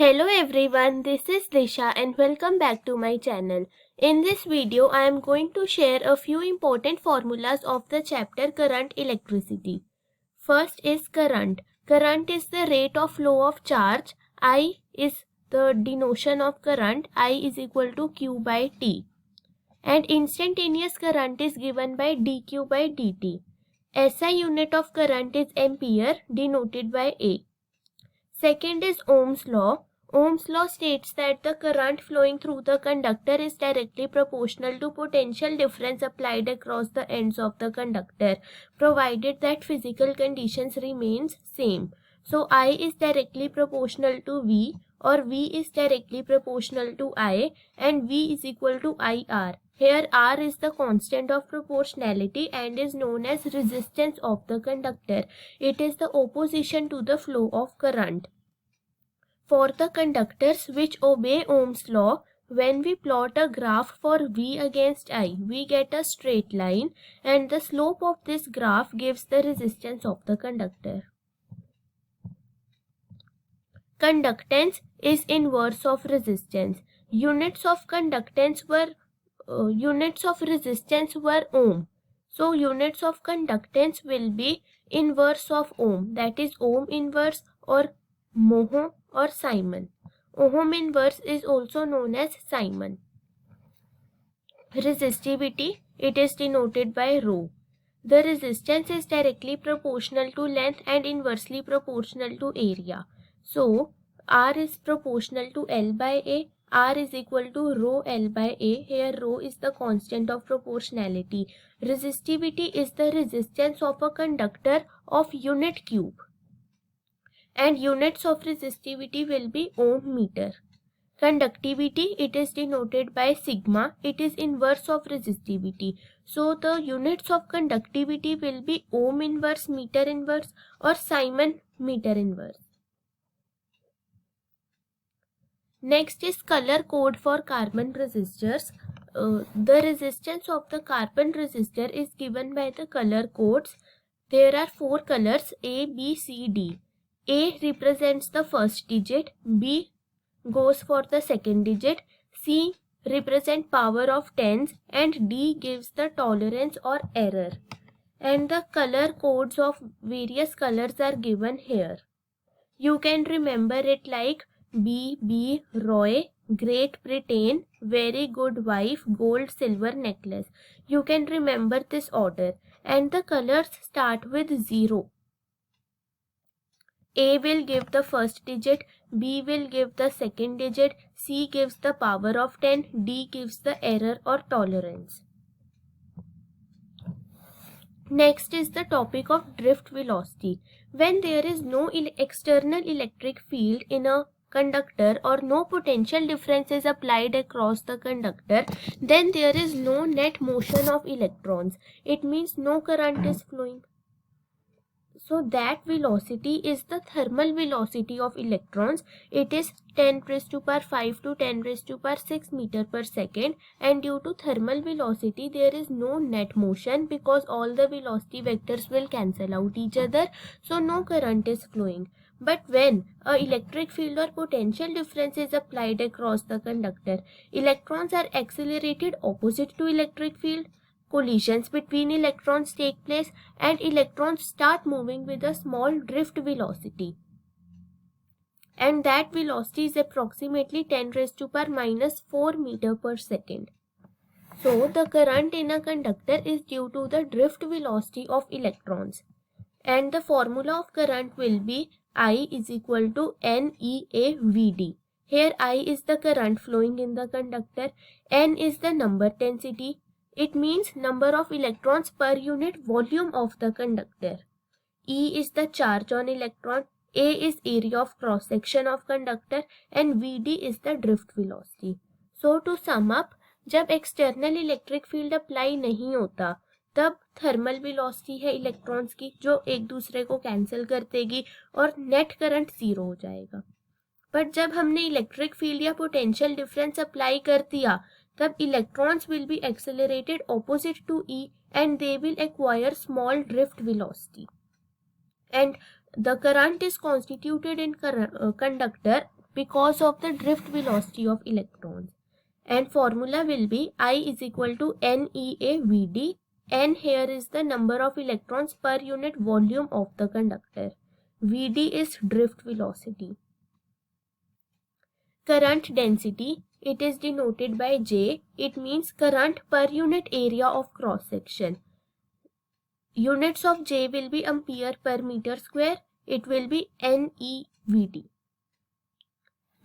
Hello everyone, this is Disha and welcome back to my channel. In this video, I am going to share a few important formulas of the chapter Current Electricity. First is current. Current is the rate of flow of charge. I is the denotation of current. I is equal to Q by T. And instantaneous current is given by dQ by dt. SI unit of current is ampere denoted by A. Second is Ohm's law. Ohm's law states that the current flowing through the conductor is directly proportional to potential difference applied across the ends of the conductor, provided that physical conditions remains same. So I is directly proportional to V, or V is directly proportional to I, and V is equal to IR. Here R is the constant of proportionality and is known as resistance of the conductor. It is the opposition to the flow of current. For the conductors which obey Ohm's law, when we plot a graph for V against I, we get a straight line and the slope of this graph gives the resistance of the conductor. Conductance is inverse of resistance. Units of resistance were ohm. So units of conductance will be inverse of ohm, that is ohm inverse or mho or Simon. Ohm inverse is also known as Simon. Resistivity, it is denoted by rho. The resistance is directly proportional to length and inversely proportional to area. So R is proportional to L by A. R is equal to rho L by A. Here rho is the constant of proportionality. Resistivity is the resistance of a conductor of unit cube. And units of resistivity will be ohm meter. Conductivity, it is denoted by sigma. It is inverse of resistivity. So the units of conductivity will be ohm inverse, meter inverse, or Simon meter inverse. Next is color code for carbon resistors. The resistance of the carbon resistor is given by the color codes. There are 4 colors A, B, C, D. A represents the first digit, B goes for the second digit, C represent power of tens, and D gives the tolerance or error. And the color codes of various colors are given here. You can remember it like B, Roy, Great Britain, very good wife, gold, silver necklace. You can remember this order. And the colors start with 0. A will give the first digit, B will give the second digit, C gives the power of 10, D gives the error or tolerance. Next is the topic of drift velocity. When there is no external electric field in a conductor or no potential difference is applied across the conductor, then there is no net motion of electrons. It means no current is flowing. So that velocity is the thermal velocity of electrons. It is 10 raised to power 5 to 10 raised to power 6 meter per second, and due to thermal velocity there is no net motion because all the velocity vectors will cancel out each other, so no current is flowing. But when a electric field or potential difference is applied across the conductor, electrons are accelerated opposite to electric field. Collisions between electrons take place and electrons start moving with a small drift velocity. And that velocity is approximately 10 raised to power minus 4 meter per second. So the current in a conductor is due to the drift velocity of electrons. And the formula of current will be I is equal to NEAVD. Here I is the current flowing in the conductor, N is the number density. It means number of electrons per unit volume of the conductor. E is the charge on electron, A is area of cross section of conductor, and VD is the drift velocity. So to sum up, जब external electric field apply नहीं होता तब thermal velocity है electrons की जो एक दूसरे को कैंसिल कर देगी और नेट करंट 0 हो जाएगा. बट जब हमने इलेक्ट्रिक फील्ड या पोटेंशियल डिफरेंस अप्लाई कर दिया तब electrons will be accelerated opposite to E and they will acquire small drift velocity. And the current is constituted in conductor because of the drift velocity of electrons. And formula will be I is equal to NEA/VD. N here is the number of electrons per unit volume of the conductor. VD is drift velocity. Current density, it is denoted by J. It means current per unit area of cross section. Units of J will be ampere per meter square. It will be NEVD.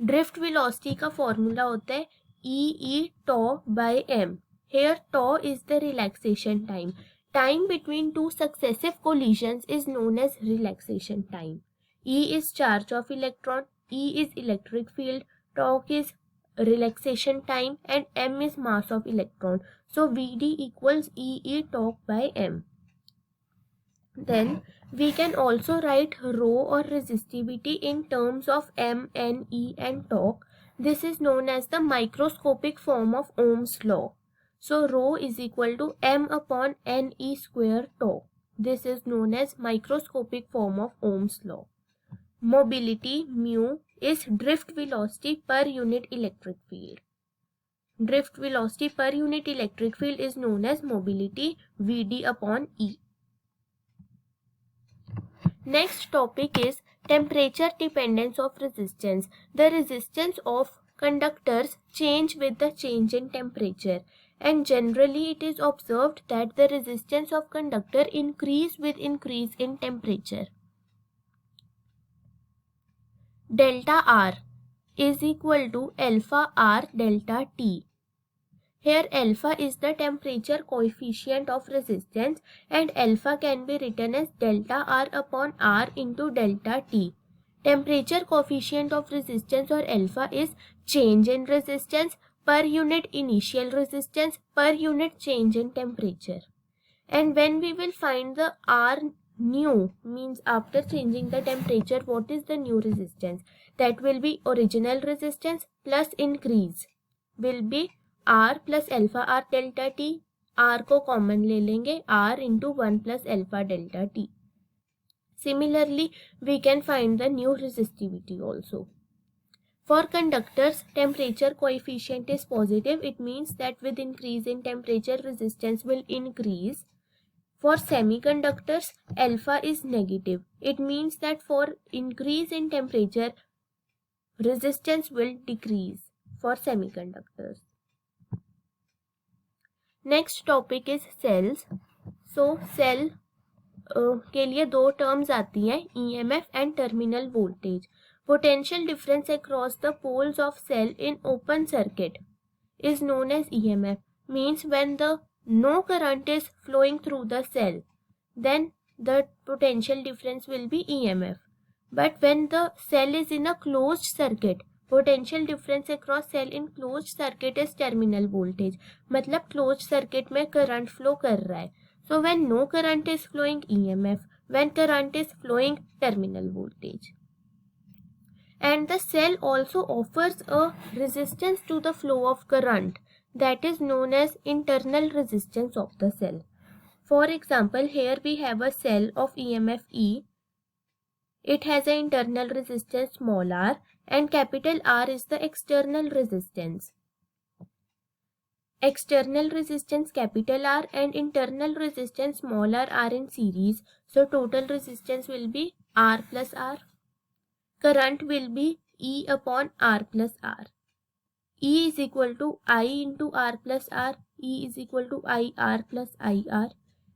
Drift velocity का formula होता है E tau by m. Here tau is the relaxation time. Time between two successive collisions is known as relaxation time. E is charge of electron, E is electric field, tau is relaxation time, and m is mass of electron. So VD equals E tau by m. Then we can also write rho or resistivity in terms of m, n, e and torque. This is known as the microscopic form of Ohm's law. So rho is equal to m upon n e square tau. This is known as microscopic form of Ohm's law. Mobility mu is drift velocity per unit electric field. Drift velocity per unit electric field is known as mobility, Vd upon E. Next topic is temperature dependence of resistance. The resistance of conductors change with the change in temperature, and generally it is observed that the resistance of conductor increase with increase in temperature. Delta R is equal to alpha R delta T. Here alpha is the temperature coefficient of resistance and alpha can be written as delta R upon R into delta T. Temperature coefficient of resistance or alpha is change in resistance per unit initial resistance per unit change in temperature. And when we will find the R new, means after changing the temperature, what is the new resistance? That will be original resistance plus increase will be R plus alpha R delta T. R को common ले लेंगे, R into 1 plus alpha delta T. Similarly, we can find the new resistivity also. For conductors, temperature coefficient is positive. It means that with increase in temperature, resistance will increase. For semiconductors, alpha is negative. It means that for increase in temperature, resistance will decrease for semiconductors. Next topic is cells. So cell के लिए दो terms आती हैं, EMF and terminal voltage. Potential difference across the poles of cell in open circuit is known as EMF. Means when the no current is flowing through the cell, then the potential difference will be EMF. But when the cell is in a closed circuit, potential difference across cell in closed circuit is terminal voltage. मतलब closed circuit में current flow कर रहा है. So when no current is flowing, EMF. When current is flowing, terminal voltage. And the cell also offers a resistance to the flow of current. That is known as internal resistance of the cell. For example, here we have a cell of EMF E. It has an internal resistance small r and capital R is the external resistance. External resistance capital R and internal resistance small r are in series. So total resistance will be R plus R. Current will be E upon R plus R. E is equal to I into R plus R. E is equal to IR plus IR.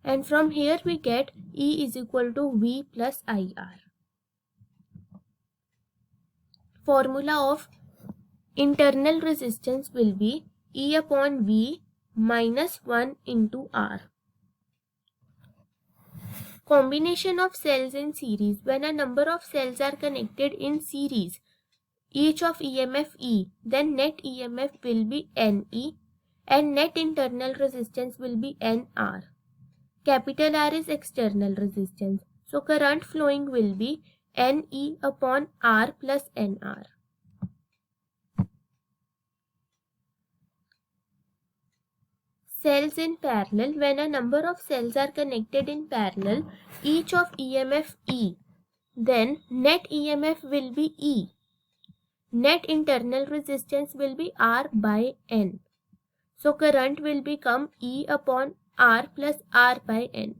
And from here we get E is equal to V plus IR. Formula of internal resistance will be E upon V minus 1 into R. Combination of cells in series. When a number of cells are connected in series, each of EMF E, then net EMF will be NE and net internal resistance will be NR. Capital R is external resistance. So current flowing will be NE upon R plus NR. Cells in parallel. When a number of cells are connected in parallel, each of EMF E, then net EMF will be E. net internal resistance will be R by N. So current will become E upon R plus R by N.